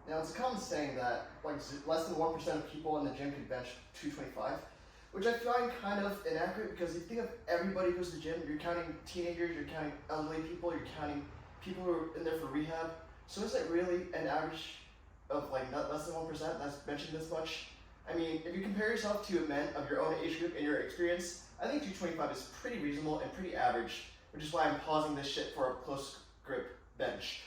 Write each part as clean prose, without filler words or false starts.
Now, it's a common saying that like less than 1% of people in the gym can bench 225, which I find kind of inaccurate because if you think of everybody who goes to the gym, you're counting teenagers, you're counting elderly people, you're counting people who are in there for rehab. So is it really an average of like not less than 1% that's benching this much? I mean, if you compare yourself to men of your own age group and your experience, I think 225 is pretty reasonable and pretty average, which is why I'm pausing this shit for a close grip bench.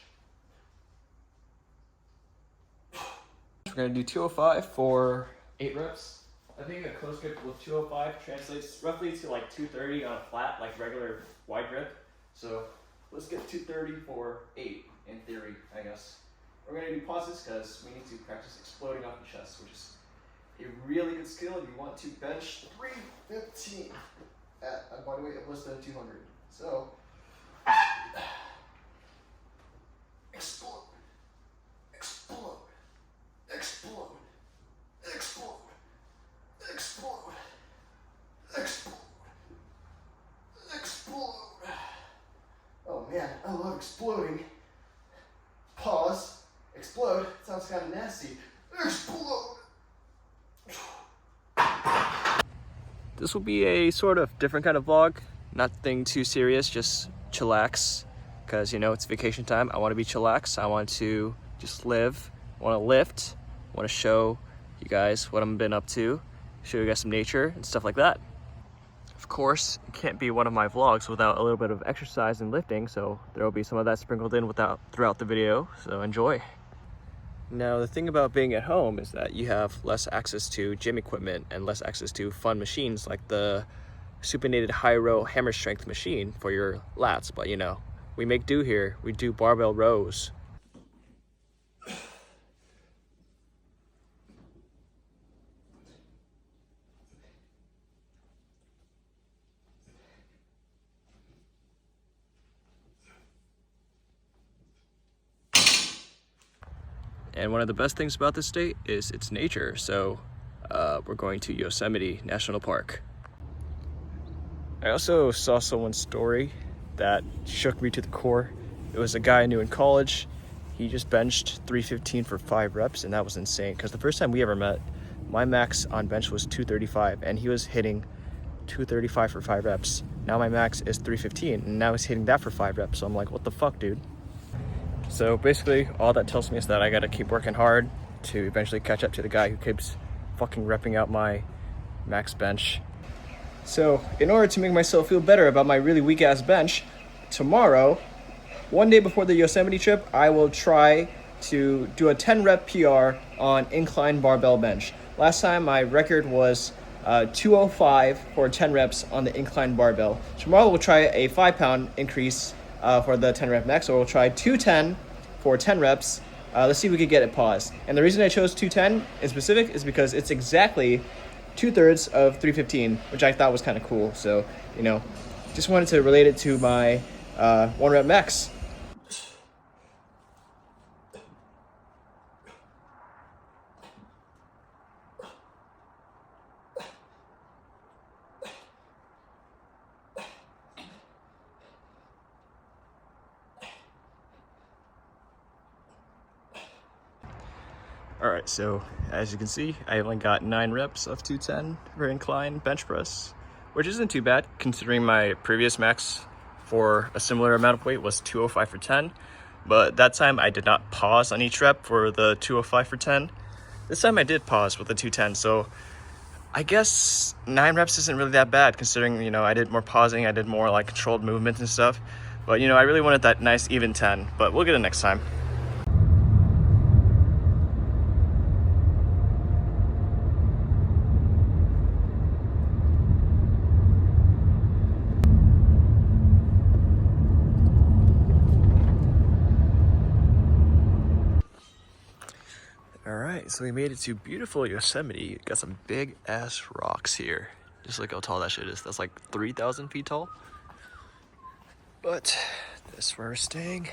We're gonna do 205 for 8 reps. I think a close grip with 205 translates roughly to like 230 on a flat, like regular wide grip. So let's get 230 for 8 in theory, I guess. We're gonna do pauses because we need to practice exploding off the chest, which is a really good skill if you want to bench 315 at a body weight of less than 200. So explode, explode, explode, explode, explode, explode, explode. Oh man, I love exploding. Pause, explode, sounds kind of nasty. Explode. This will be a sort of different kind of vlog. Nothing too serious, just chillax. Because, you know, it's vacation time. I want to be chillax. I want to just live. I want to lift. I want to show you guys what I've been up to. Show you guys some nature and stuff like that. Of course, it can't be one of my vlogs without a little bit of exercise and lifting. So there will be some of that sprinkled in throughout the video. So enjoy. Now, the thing about being at home is that you have less access to gym equipment and less access to fun machines like the supinated high row hammer strength machine for your lats. But you know, we make do here. We do barbell rows. And one of the best things about this state is its nature. So we're going to Yosemite National Park. I also saw someone's story that shook me to the core. It was a guy I knew in college. He just benched 315 for 5 reps, and that was insane. Because the first time we ever met, my max on bench was 235, and he was hitting 235 for 5 reps. Now my max is 315, and now he's hitting that for 5 reps. So I'm like, what the fuck, dude? So basically, all that tells me is that I gotta keep working hard to eventually catch up to the guy who keeps fucking repping out my max bench. So in order to make myself feel better about my really weak ass bench, tomorrow, one day before the Yosemite trip, I will try to do a 10 rep PR on incline barbell bench. Last time my record was 205 for 10 reps on the incline barbell. Tomorrow we'll try a 5-pound increase for the 10 rep max, or we'll try 210 for 10 reps. Let's see if we can get it paused. And the reason I chose 210 in specific is because it's exactly 2/3 of 315, which I thought was kind of cool. So, you know, just wanted to relate it to my 1 rep max. Alright, so as you can see, I only got 9 reps of 210 for incline bench press, which isn't too bad considering my previous max for a similar amount of weight was 205 for 10. But that time I did not pause on each rep for the 205 for 10. This time I did pause with the 210, so I guess 9 reps isn't really that bad considering, you know, I did more pausing, I did more like controlled movements and stuff. But you know, I really wanted that nice even 10, but we'll get it next time. Alright, so we made it to beautiful Yosemite. Got some big ass rocks here. Just look how tall that shit is. That's like 3,000 feet tall. But this is where we're staying.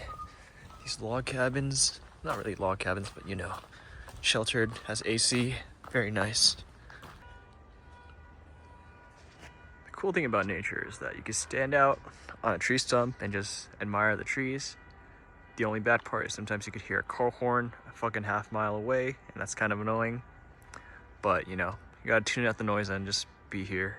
These log cabins, not really log cabins, but you know, sheltered, has AC, very nice. The cool thing about nature is that you can stand out on a tree stump and just admire the trees. The only bad part is sometimes you could hear a car horn a fucking half-mile away, and that's kind of annoying. But, you know, you gotta tune out the noise and just be here.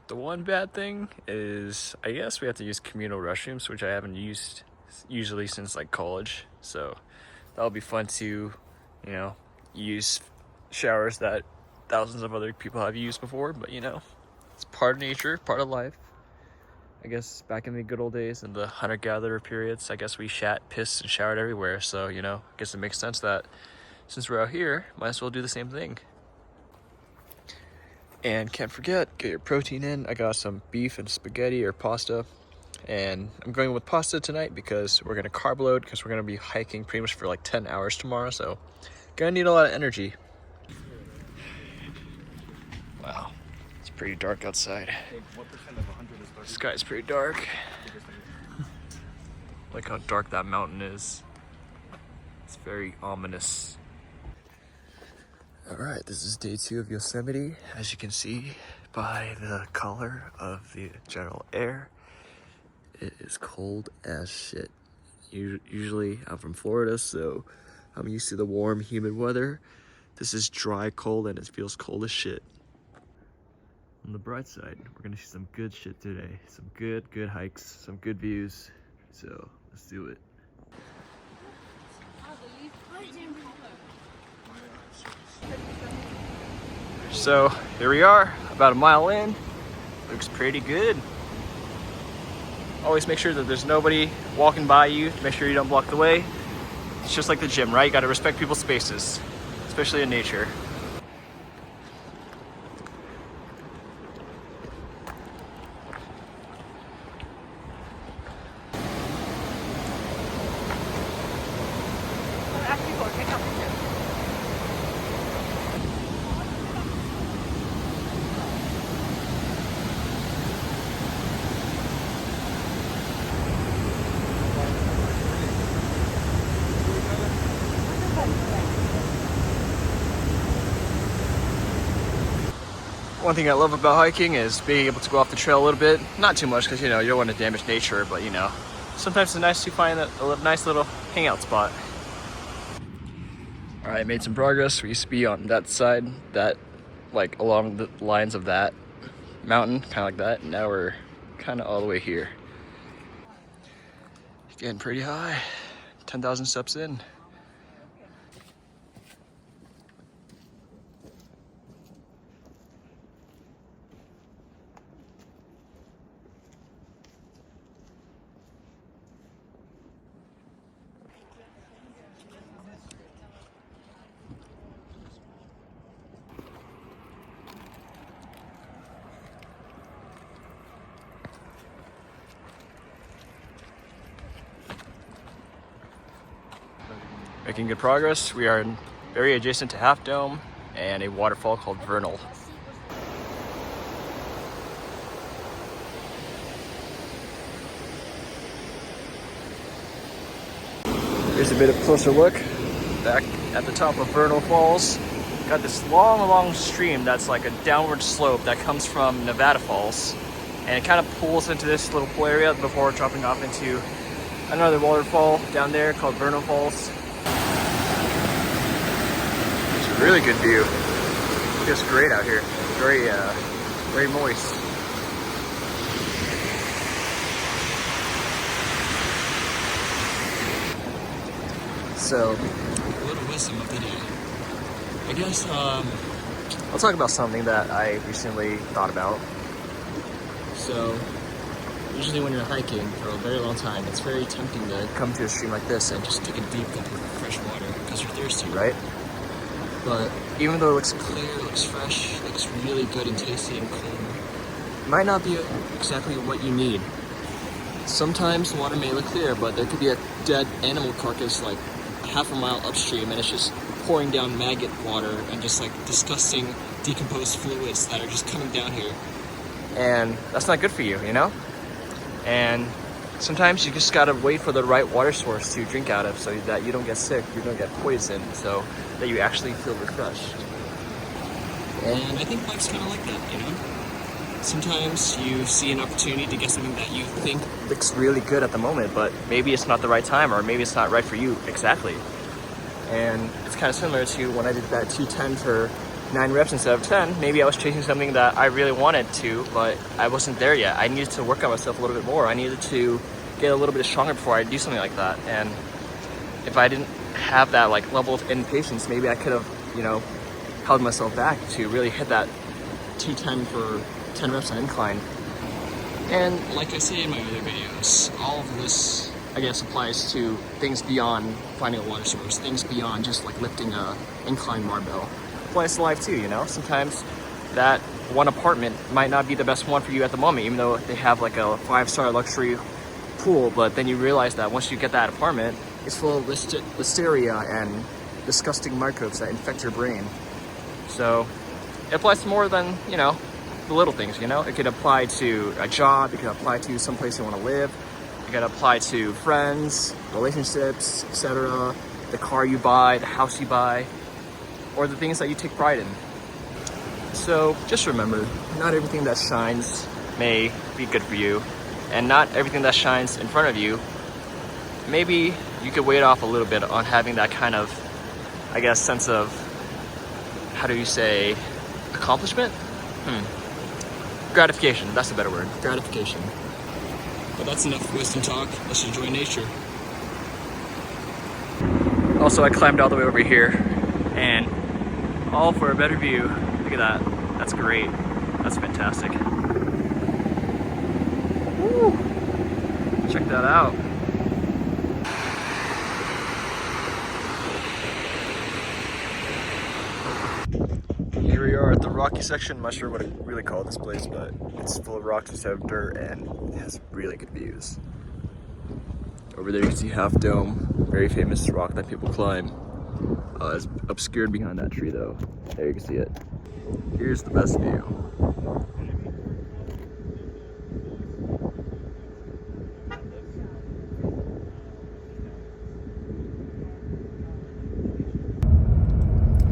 The one bad thing is, I guess we have to use communal restrooms, which I haven't used usually since like college. So that'll be fun to, you know, use showers that thousands of other people have used before. But you know, it's part of nature, part of life. I guess back in the good old days in the hunter-gatherer periods, I guess we shat, pissed, and showered everywhere. So, you know, I guess it makes sense that since we're out here, might as well do the same thing. And can't forget, get your protein in. I got some beef and spaghetti or pasta. And I'm going with pasta tonight because we're gonna carb load because we're gonna be hiking pretty much for like 10 hours tomorrow. So, gonna need a lot of energy. Wow, it's pretty dark outside. The sky's pretty dark. Like how dark that mountain is. It's very ominous. All right, this is day 2 of Yosemite. As you can see by the color of the general air, it is cold as shit. Usually I'm from Florida, so I'm used to the warm, humid weather. This is dry cold and it feels cold as shit. On the bright side, we're gonna see some good shit today. Some good hikes, some good views. So let's do it. So here we are, about a mile in. Looks pretty good. Always make sure that there's nobody walking by you. Make sure you don't block the way. It's just like the gym, right? You gotta respect people's spaces, especially in nature. One thing I love about hiking is being able to go off the trail a little bit. Not too much because, you know, you don't want to damage nature, but, you know, sometimes it's nice to find a nice little hangout spot. All right, made some progress. We used to be on that side, that, like, along the lines of that mountain, kind of like that. Now we're kind of all the way here. Getting pretty high, 10,000 steps in. Making good progress. We are very adjacent to Half Dome and a waterfall called Vernal. Here's a bit of a closer look back at the top of Vernal Falls. Got this long stream that's like a downward slope that comes from Nevada Falls, and it kind of pulls into this little pool area before dropping off into another waterfall down there called Vernal Falls. It's a really good view. It's great out here. Very moist. So, a little wisdom of the day. I guess I'll talk about something that I recently thought about. So, usually when you're hiking for a very long time, it's very tempting to come to a stream like this and just take a deep gulp of fresh water because you're thirsty, right? But even though it looks clear, it looks fresh, it looks really good and tasty and clean, it might not be exactly what you need. Sometimes the water may look clear, but there could be a dead animal carcass like half a mile upstream and it's just pouring down maggot water and just like disgusting decomposed fluids that are just coming down here. And that's not good for you, you know? And sometimes you just gotta wait for the right water source to drink out of so that you don't get sick, you don't get poisoned, so that you actually feel refreshed. And I think life's kind of like that, you know? Sometimes you see an opportunity to get something that you think looks really good at the moment, but maybe it's not the right time, or maybe it's not right for you exactly. And it's kind of similar to when I did that 210 for 9 reps instead of 10. Maybe I was chasing something that I really wanted to, but I wasn't there yet. I needed to work on myself a little bit more. I needed to get a little bit stronger before I do something like that. And if I didn't have that like level of impatience, maybe I could have, you know, held myself back to really hit that 210 for 10 reps on incline. And like I say in my other videos, all of this, I guess, applies to things beyond finding a water source, things beyond just like lifting a incline barbell. Applies to life too, you know? Sometimes that one apartment might not be the best one for you at the moment, even though they have like a 5-star luxury pool, but then you realize that once you get that apartment, it's full of listeria and disgusting microbes that infect your brain. So it applies to more than, you know, the little things, you know? It could apply to a job, it could apply to some place you want to live, it could apply to friends, relationships, etc., the car you buy, the house you buy, or the things that you take pride in. So just remember, not everything that shines may be good for you, and not everything that shines in front of you, maybe you could wait off a little bit on having that kind of, I guess, sense of, how do you say, accomplishment? Gratification, that's a better word, gratification. But that's enough wisdom talk, let's enjoy nature. Also, I climbed all the way over here, and all for a better view. Look at that, that's great, that's fantastic. Woo. Check that out. Here we are at the rocky section. I'm not sure what to really call this place, but it's full of rocks instead of dirt, and it has really good views. Over there you can see Half Dome, very famous rock that people climb. It's obscured behind that tree though. There you can see it. Here's the best view.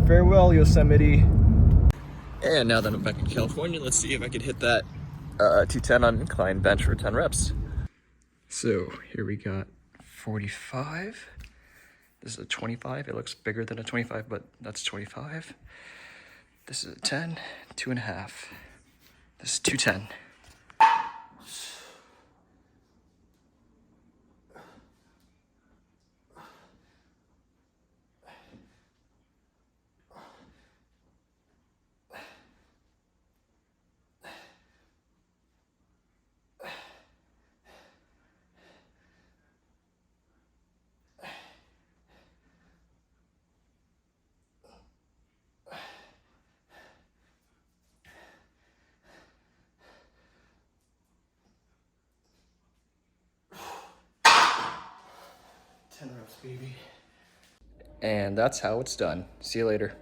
Farewell, Yosemite. And now that I'm back in California, let's see if I can hit that 210 on incline bench for 10 reps. So here we got 45. This is a 25. It looks bigger than a 25, but that's 25. This is a 10, 2.5. This is 210. Baby. And that's how it's done. See you later.